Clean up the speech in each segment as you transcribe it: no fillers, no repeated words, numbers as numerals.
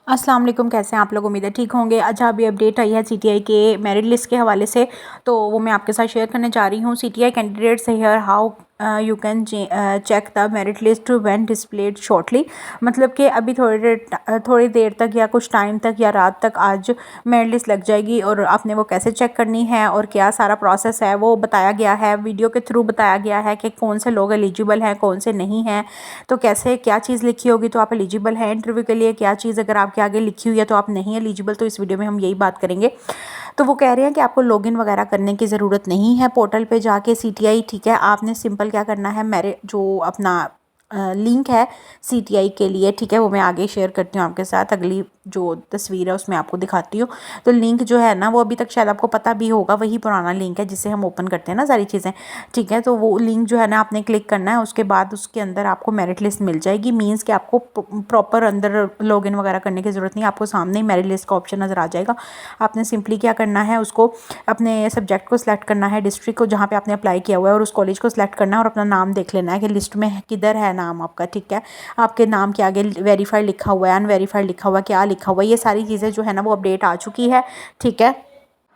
अस्सलाम वालेकुम। कैसे हैं आप लोग? उम्मीद है ठीक होंगे। अच्छा, अभी अपडेट आई है सीटीआई के मेरिट लिस्ट के हवाले से, तो वो मैं आपके साथ शेयर करने जा रही हूँ। CTI candidates here how you can check the merit list when displayed shortly. मतलब कि अभी थोड़ी देर तक या कुछ टाइम तक या रात तक आज मेरिट लिस्ट लग जाएगी, और आपने वो कैसे चेक करनी है और क्या सारा प्रोसेस है वो बताया गया है, वीडियो के थ्रू बताया गया है कि कौन से लोग एलिजिबल हैं कौन से नहीं हैं, तो कैसे क्या चीज़ लिखी होगी तो आप एलिजिबल हैं इंटरव्यू के लिए, क्या चीज़ अगर आपके आगे लिखी हुई है तो आप नहीं एलिजिबल। तो इस वीडियो में हम यही बात करेंगे। तो वो कह रहे हैं कि आपको लॉगिन वगैरह करने की ज़रूरत नहीं है पोर्टल पे जाके सीटीआई, ठीक है। आपने सिंपल क्या करना है, मेरे जो अपना लिंक है सीटीआई के लिए, ठीक है, वो मैं आगे शेयर करती हूँ आपके साथ। अगली जो तस्वीर है उसमें आपको दिखाती हूँ। तो लिंक जो है ना वो अभी तक शायद आपको पता भी होगा, वही पुराना लिंक है जिससे हम ओपन करते हैं ना सारी चीज़ें, ठीक है। तो वो लिंक जो है ना आपने क्लिक करना है, उसके बाद उसके अंदर आपको मेरिट लिस्ट मिल जाएगी। मीन्स कि आपको प्रॉपर अंदर लॉगिन वगैरह करने की ज़रूरत नहीं, आपको सामने ही मेरिट लिस्ट का ऑप्शन नज़र आ जाएगा। आपने सिंपली क्या करना है, उसको अपने सब्जेक्ट को सिलेक्ट करना है, डिस्ट्रिक्ट को जहाँ पे आपने अप्लाई किया हुआ है, और उस कॉलेज को सिलेक्ट करना है, और अपना नाम देख लेना है कि लिस्ट में किधर है नाम आपका, ठीक है। आपके नाम के आगे वेरीफाइड लिखा हुआ है, अनवेरीफाइड लिखा हुआ है, क्या लिखा हुआ है, ये सारी चीज़ें जो है ना वो अपडेट आ चुकी है, ठीक है।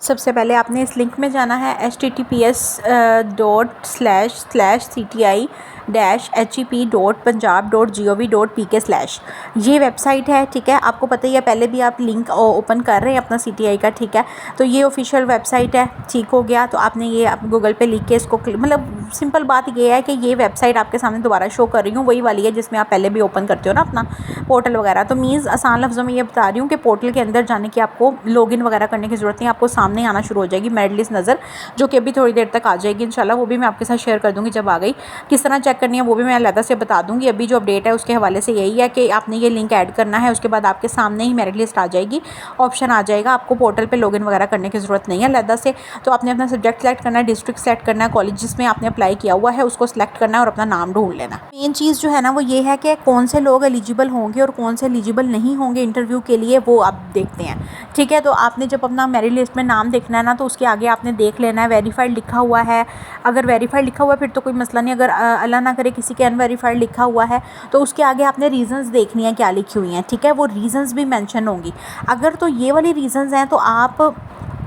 सबसे पहले आपने इस लिंक में जाना है https://hep.punjab.gov.pk/ ये वेबसाइट है, ठीक है। आपको पता ही है, पहले भी आप लिंक ओपन कर रहे हैं अपना सीटीआई का, ठीक है। तो ये ऑफिशियल वेबसाइट है, ठीक हो गया। तो आपने ये आप गूगल पे लिख के इसको मतलब सिंपल बात ये है कि ये वेबसाइट आपके सामने दोबारा शो कर रही हूँ, वही वाली है जिसमें आप पहले भी ओपन करते हो ना अपना पोर्टल वगैरह। तो मीन्स आसान लफ्ज़ों में ये बता रही हूँ कि पोर्टल के अंदर जाने की आपको लॉगिन वगैरह करने की ज़रूरत नहीं, आपको सामने आना शुरू हो जाएगी मेरिट लिस्ट नज़र, जो कि अभी थोड़ी देर तक आ जाएगी इंशाल्लाह। वो भी मैं आपके साथ शेयर कर दूँगी जब आ गई। किस तरह चेक करनी है वो भी मैं अलग से बता दूँगी। अभी जो अपडेट है उसके हवाले से यही है कि आपने ये लिंक ऐड करना है, उसके बाद आपके सामने ही मेरिट लिस्ट आ जाएगी, ऑप्शन आ जाएगा, आपको पोर्टल पर लॉगिन वगैरह करने की ज़रूरत नहीं है अलग से। तो आपने अपना सब्जेक्ट सेलेक्ट करना है, डिस्ट्रिक्ट सेलेक्ट करना है, कॉलेज जिसमें आपने अप्लाई किया हुआ है उसको सिलेक्ट करना है, और अपना नाम ढूंढ लेना। मेन चीज़ जो है ना वो ये है कि कौन से लोग एलिजिबल होंगे और कौन से एलिजिबल नहीं होंगे इंटरव्यू के लिए, वो आप देखते हैं, ठीक है। तो आपने जब अपना मेरिट लिस्ट में नाम देखना है ना, तो उसके आगे आपने देख लेना है वेरीफाइड लिखा हुआ है। अगर वेरीफाइड लिखा हुआ है फिर तो कोई मसला नहीं, अगर अल्लाह ना करे किसी के अनवेरीफाइड लिखा हुआ है तो उसके आगे आपने रीजंस देखनी है क्या लिखी हुई हैं, ठीक है। वो रीजंस भी मेंशन होंगी। अगर तो ये वाली रीजंस हैं तो आप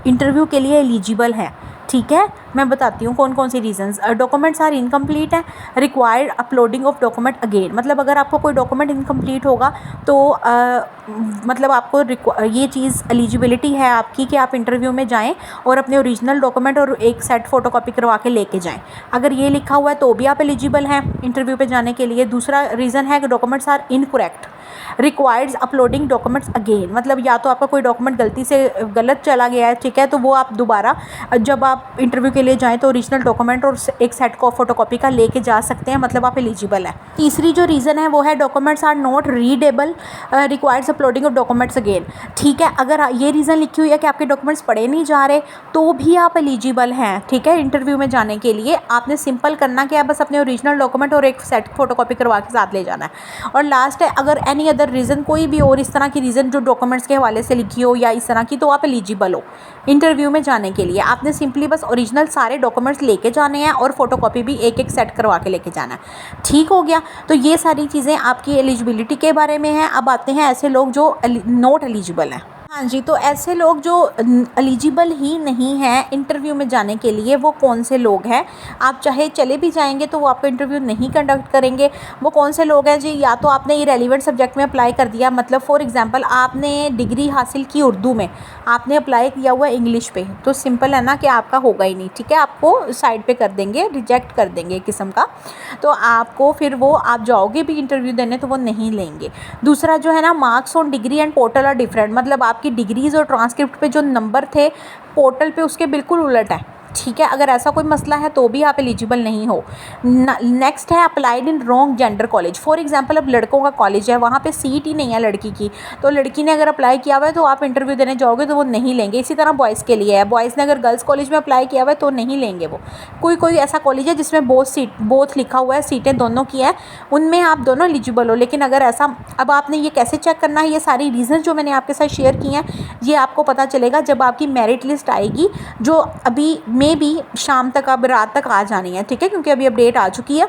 इंटरव्यू के लिए एलिजिबल हैं, ठीक है। मैं बताती हूँ कौन कौन सी रीजंस। डॉक्यूमेंट्स आर इनकम्प्लीट है, required uploading of document again. मतलब अगर आपको कोई डॉक्यूमेंट इनकम्प्लीट होगा तो मतलब आपको ये चीज़ एलिजिबिलिटी है आपकी कि आप इंटरव्यू में जाएं और अपने ओरिजिनल डॉक्यूमेंट और एक सेट फ़ोटोकॉपी करवा के लेके जाएं। अगर ये लिखा हुआ है तो भी आप एलिजिबल हैं इंटरव्यू पे जाने के लिए। दूसरा रीज़न है कि documents are incorrect, requires uploading documents again. मतलब या तो आपका कोई डॉक्यूमेंट गलती से गलत चला गया है, ठीक है, तो वो आप दोबारा जब आप इंटरव्यू के लिए जाएं तो ओरिजिनल डॉक्यूमेंट और एक सेट को फोटोकॉपी का लेके जा सकते हैं, मतलब आप एलिजिबल हैं। तीसरी जो रीज़न है वो है documents are not readable, requires uploading of documents again, ठीक है। अगर ये रीज़न लिखी हुई है कि आपके डॉक्यूमेंट्स पढ़े नहीं जा रहे तो भी आप एलिजिबल हैं, ठीक है। इंटरव्यू में जाने के लिए आपने सिंपल करना क्या है, बस अपने ओरिजिनल डॉक्यूमेंट और एक सेट फोटोकॉपी करवा के साथ ले जाना है। और लास्ट है, अगर एनी अदर रीज़न, कोई भी और इस तरह की रीज़न जो डॉक्यूमेंट्स के हवाले से लिखी हो या इस तरह की, तो आप एलिजिबल हो इंटरव्यू में जाने के लिए। आपने सिंपली बस ओरिजिनल सारे डॉक्यूमेंट्स लेके जाने हैं और फोटोकॉपी भी एक एक सेट करवा के लेके जाना है, ठीक हो गया। तो ये सारी चीज़ें आपकी एलिजिबिलिटी के बारे में हैं। अब आते हैं ऐसे लोग जो नॉट एलिजिबल हैं। हाँ जी, तो ऐसे लोग जो एलिजिबल ही नहीं हैं इंटरव्यू में जाने के लिए, वो कौन से लोग हैं। आप चाहे चले भी जाएंगे तो वो आपका इंटरव्यू नहीं कंडक्ट करेंगे। वो कौन से लोग हैं जी, या तो आपने इरेलीवेंट सब्जेक्ट में अप्लाई कर दिया, मतलब फॉर एग्जांपल आपने डिग्री हासिल की उर्दू में, आपने अप्लाई किया हुआ इंग्लिश पे, तो सिंपल है ना कि आपका होगा ही नहीं, ठीक है। आपको साइड पे कर देंगे, रिजेक्ट कर देंगे एक किस्म का। तो आपको फिर वो आप जाओगे भी इंटरव्यू देने तो वो नहीं लेंगे। दूसरा जो है ना, marks on degree and portal are different. मतलब आपकी डिग्रीज़ और ट्रांसक्रिप्ट पे जो नंबर थे पोर्टल पे उसके बिल्कुल उलट है, ठीक है। अगर ऐसा कोई मसला है तो भी आप एलिजिबल नहीं हो। नेक्स्ट है applied in wrong gender college. For example अब लड़कों का कॉलेज है, वहाँ पे सीट ही नहीं है लड़की की, तो लड़की ने अगर अप्लाई किया हुआ है तो आप इंटरव्यू देने जाओगे तो वो नहीं लेंगे। इसी तरह बॉयज़ के लिए है, बॉयज़ ने अगर गर्ल्स कॉलेज में अप्लाई किया हुआ है तो नहीं लेंगे वो। कोई ऐसा कॉलेज है जिसमें बोथ लिखा हुआ है, सीटें दोनों की हैं, उनमें आप दोनों एलिजिबल हो। लेकिन अगर ऐसा, अब आपने ये कैसे चेक करना है, ये सारी रीज़न जो मैंने आपके साथ शेयर की हैं ये आपको पता चलेगा जब आपकी मेरिट लिस्ट आएगी, जो अभी भी शाम तक, अब रात तक आ जानी है, ठीक है, क्योंकि अभी अपडेट आ चुकी है।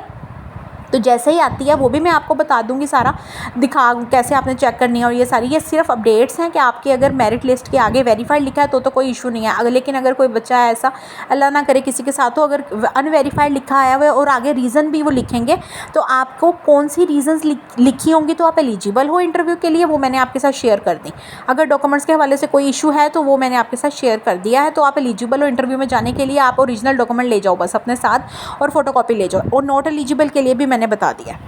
तो जैसे ही आती है वो भी मैं आपको बता दूंगी सारा, दिखा कैसे आपने चेक करनी है। और ये सिर्फ अपडेट्स हैं कि आपके अगर मेरिट लिस्ट के आगे वेरीफाइड लिखा है तो कोई इशू नहीं है। लेकिन अगर कोई बच्चा है ऐसा, अल्लाह ना करे किसी के साथ, तो अगर अनवेरीफाइड लिखा आया हुआ है और आगे रीज़न भी वो लिखेंगे, तो आपको कौन सी रीज़न्स लिखी होंगी तो आप एलिजिबल हो इंटरव्यू के लिए, वो मैंने आपके साथ शेयर कर दी। अगर डॉक्यूमेंट्स के हवाले से कोई इशू है तो वो मैंने आपके साथ शेयर कर दिया है। तो आप एलिजिबल हो इंटरव्यू में जाने के लिए, आप ओरिजिनल डॉक्यूमेंट ले जाओ बस अपने साथ और फोटोकॉपी ले जाओ। और नॉट एलिजिबल के लिए भी मैंने बता दिया।